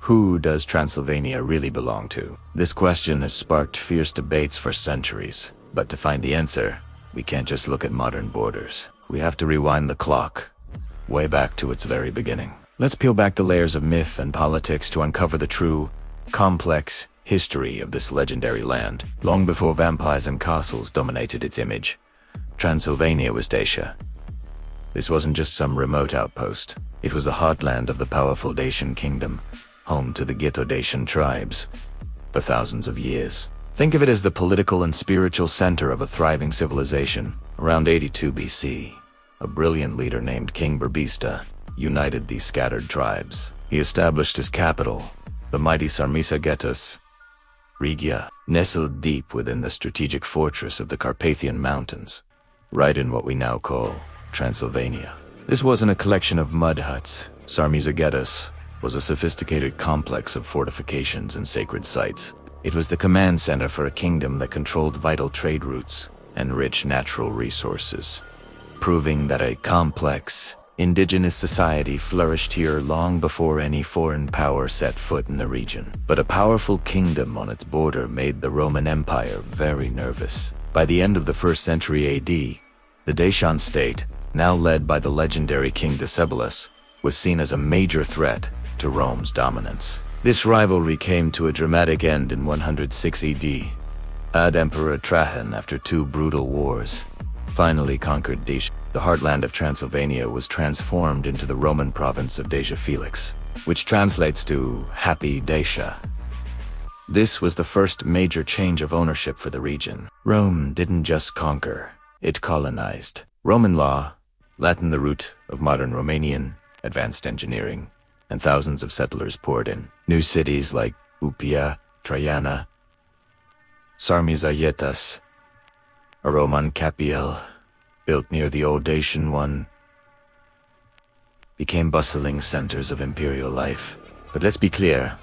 Who does Transylvania really belong to? This question has sparked fierce debates for centuries. But to find the answer, we can't just look at modern borders. We have to rewind the clock, way back to its very beginning. Let's peel back the layers of myth and politics to uncover the true, complex history of this legendary land. Long before vampires and castles dominated its image, Transylvania was Dacia. This wasn't just some remote outpost. It was the heartland of the powerful Dacian kingdom, home to the Dacian tribes for thousands of years. Think of it as the political and spiritual center of a thriving civilization. Around 82 BC, a brilliant leader named King Burbista united these scattered tribes. He established his capital, the mighty Sarmisagetus, Regia, nestled deep within the strategic fortress of the Carpathian Mountains, right in what we now call Transylvania. This wasn't a collection of mud huts. Sarmisagetus was a sophisticated complex of fortifications and sacred sites. It was the command center for a kingdom that controlled vital trade routes and rich natural resources, proving that a complex, indigenous society flourished here long before any foreign power set foot in the region. But a powerful kingdom on its border made the Roman Empire very nervous. By the end of the 1st century AD, the Dacian state, now led by the legendary King Decebalus, was seen as a major threat to Rome's dominance. This rivalry came to a dramatic end in 106 AD. Emperor Trajan, after 2 brutal wars, finally conquered Dacia. The heartland of Transylvania was transformed into the Roman province of Dacia Felix, which translates to Happy Dacia. This was the first major change of ownership for the region. Rome didn't just conquer, it colonized. Roman law, Latin the root of modern Romanian, advanced engineering, and thousands of settlers poured in. New cities like Upia, Traiana, Sarmizagetas, Roman Capiel, built near the old Dacian one, became bustling centers of imperial life. But let's be clear,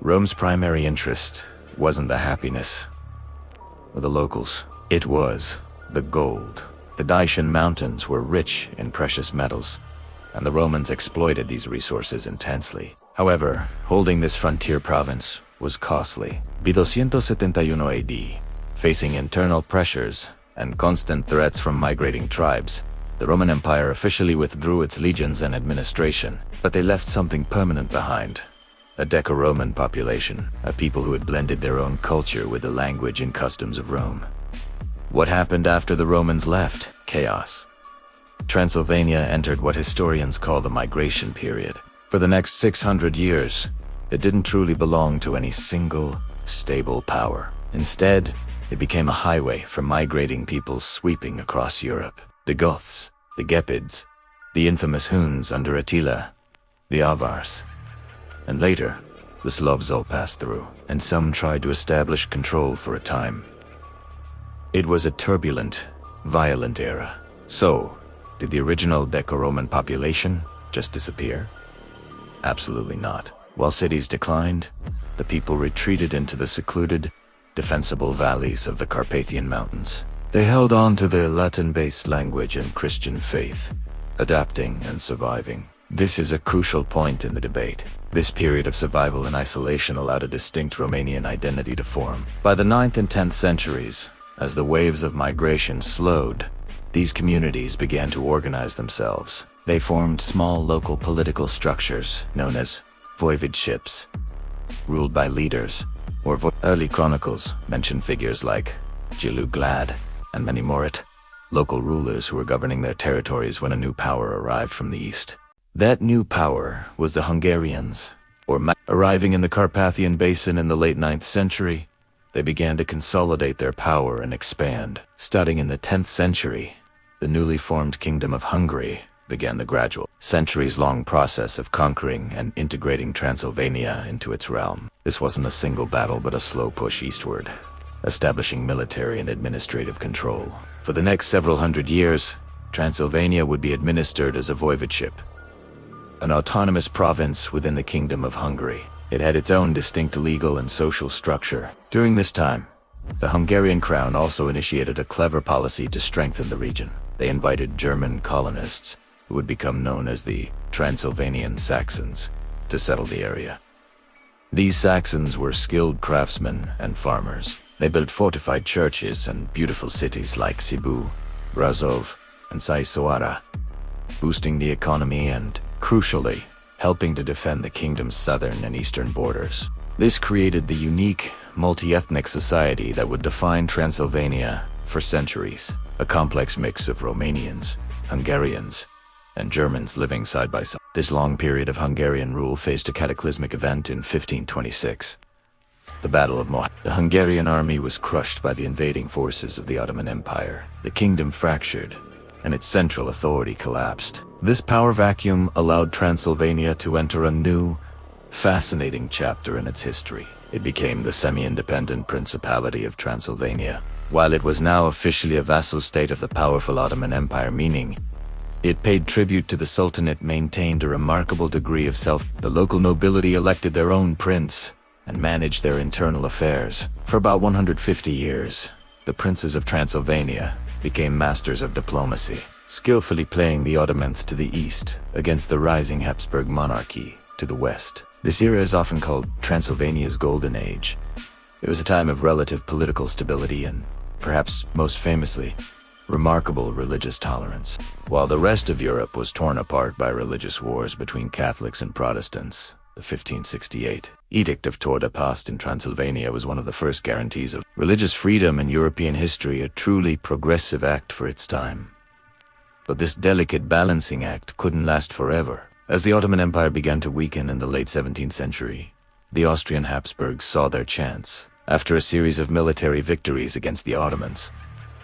Rome's primary interest wasn't the happiness of the locals. It was the gold. The Dacian mountains were rich in precious metals, and the Romans exploited these resources intensely. However, holding this frontier province was costly. By 271 AD, facing internal pressures and constant threats from migrating tribes, the Roman Empire officially withdrew its legions and administration. But they left something permanent behind: a Greco-Roman population, a people who had blended their own culture with the language and customs of Rome. What happened after the Romans left? Chaos. Transylvania entered what historians call the migration period. For the next 600 years, it didn't truly belong to any single, stable power. Instead, it became a highway for migrating peoples sweeping across Europe. The Goths, the Gepids, the infamous Huns under Attila, the Avars, and later, the Slavs all passed through, and some tried to establish control for a time. It was a turbulent, violent era. So, did the original Greco-Roman population just disappear? Absolutely not. While cities declined, the people retreated into the secluded, defensible valleys of the Carpathian Mountains. They held on to their Latin-based language and Christian faith, adapting and surviving. This is a crucial point in the debate. This period of survival and isolation allowed a distinct Romanian identity to form. By the 9th and 10th centuries, as the waves of migration slowed, these communities began to organize themselves. They formed small local political structures known as voivodeships, ruled by leaders, or early chronicles mention figures like Gilu Glad and many more, local rulers who were governing their territories when a new power arrived from the east. That new power was the Hungarians, arriving in the Carpathian Basin in the late 9th century. They began to consolidate their power and expand. Starting in the 10th century, the newly formed Kingdom of Hungary began the gradual, centuries-long process of conquering and integrating Transylvania into its realm. This wasn't a single battle, but a slow push eastward, establishing military and administrative control. For the next several hundred years, Transylvania would be administered as a voivodeship, an autonomous province within the Kingdom of Hungary. It had its own distinct legal and social structure. During this time, the Hungarian crown also initiated a clever policy to strengthen the region. They invited German colonists, who would become known as the Transylvanian Saxons, to settle the area. These Saxons were skilled craftsmen and farmers. They built fortified churches and beautiful cities like Sibiu, Brazov, and Saisoara, boosting the economy and, crucially, helping to defend the kingdom's southern and eastern borders. This created the unique, multi-ethnic society that would define Transylvania for centuries, a complex mix of Romanians, Hungarians, and Germans living side by side. This long period of Hungarian rule faced a cataclysmic event in 1526. The Battle of Mohács. The Hungarian army was crushed by the invading forces of the Ottoman Empire. The kingdom fractured, and its central authority collapsed. This power vacuum allowed Transylvania to enter a new, fascinating chapter in its history. It became the semi-independent Principality of Transylvania. While it was now officially a vassal state of the powerful Ottoman Empire, meaning it paid tribute to the Sultanate, maintained a remarkable degree of self. The local nobility elected their own prince and managed their internal affairs. For about 150 years, the princes of Transylvania became masters of diplomacy, skillfully playing the Ottomans to the east against the rising Habsburg monarchy to the west. This era is often called Transylvania's Golden Age. It was a time of relative political stability and, perhaps most famously, remarkable religious tolerance. While the rest of Europe was torn apart by religious wars between Catholics and Protestants, the 1568 Edict of Tordepost in Transylvania was one of the first guarantees of religious freedom in European history, a truly progressive act for its time. But this delicate balancing act couldn't last forever. As the Ottoman Empire began to weaken in the late 17th century, the Austrian Habsburgs saw their chance. After a series of military victories against the Ottomans,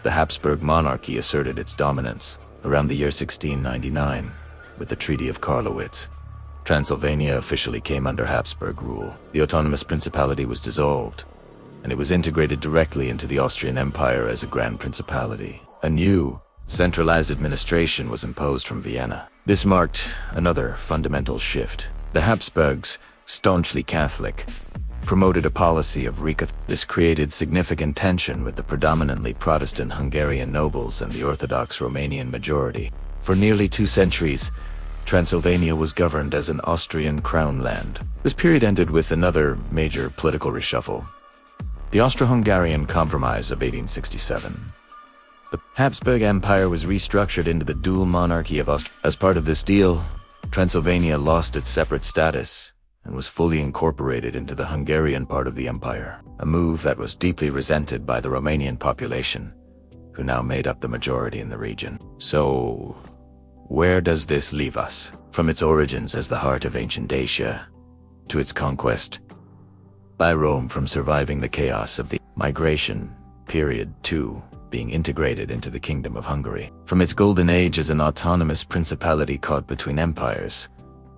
the Habsburg monarchy asserted its dominance. Around the year 1699, with the Treaty of Karlowitz, Transylvania officially came under Habsburg rule. The autonomous principality was dissolved, and it was integrated directly into the Austrian Empire as a grand principality. A new, centralized administration was imposed from Vienna. This marked another fundamental shift. The Habsburgs, staunchly Catholic, promoted a policy of Regate. This created significant tension with the predominantly Protestant Hungarian nobles and the Orthodox Romanian majority. For nearly 2 centuries, Transylvania was governed as an Austrian crown land. This period ended with another major political reshuffle, the Austro-Hungarian Compromise of 1867. The Habsburg Empire was restructured into the dual monarchy of Austria. As part of this deal, Transylvania lost its separate status and was fully incorporated into the Hungarian part of the empire, a move that was deeply resented by the Romanian population, who now made up the majority in the region. So, where does this leave us? From its origins as the heart of ancient Dacia, to its conquest by Rome, from surviving the chaos of the migration period to being integrated into the Kingdom of Hungary. From its golden age as an autonomous principality caught between empires,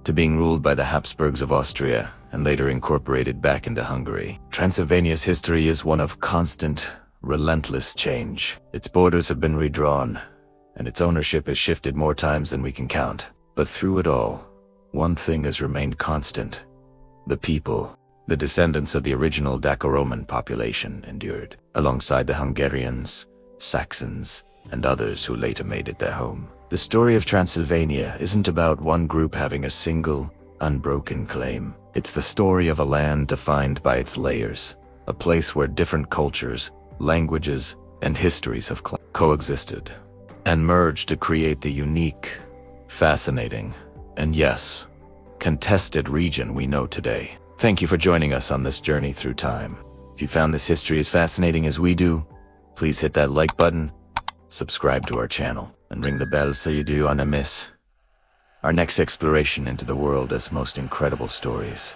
to being ruled by the Habsburgs of Austria and later incorporated back into Hungary. Transylvania's history is one of constant, relentless change. Its borders have been redrawn, and its ownership has shifted more times than we can count. But through it all, one thing has remained constant. The people, the descendants of the original Daco-Roman population, endured, alongside the Hungarians, Saxons, and others who later made it their home. The story of Transylvania isn't about one group having a single, unbroken claim. It's the story of a land defined by its layers, a place where different cultures, languages, and histories have coexisted and merged to create the unique, fascinating, and yes, contested region we know today. Thank you for joining us on this journey through time. If you found this history as fascinating as we do, please hit that like button, subscribe to our channel, and ring the bell so you don't miss our next exploration into the world's most incredible stories.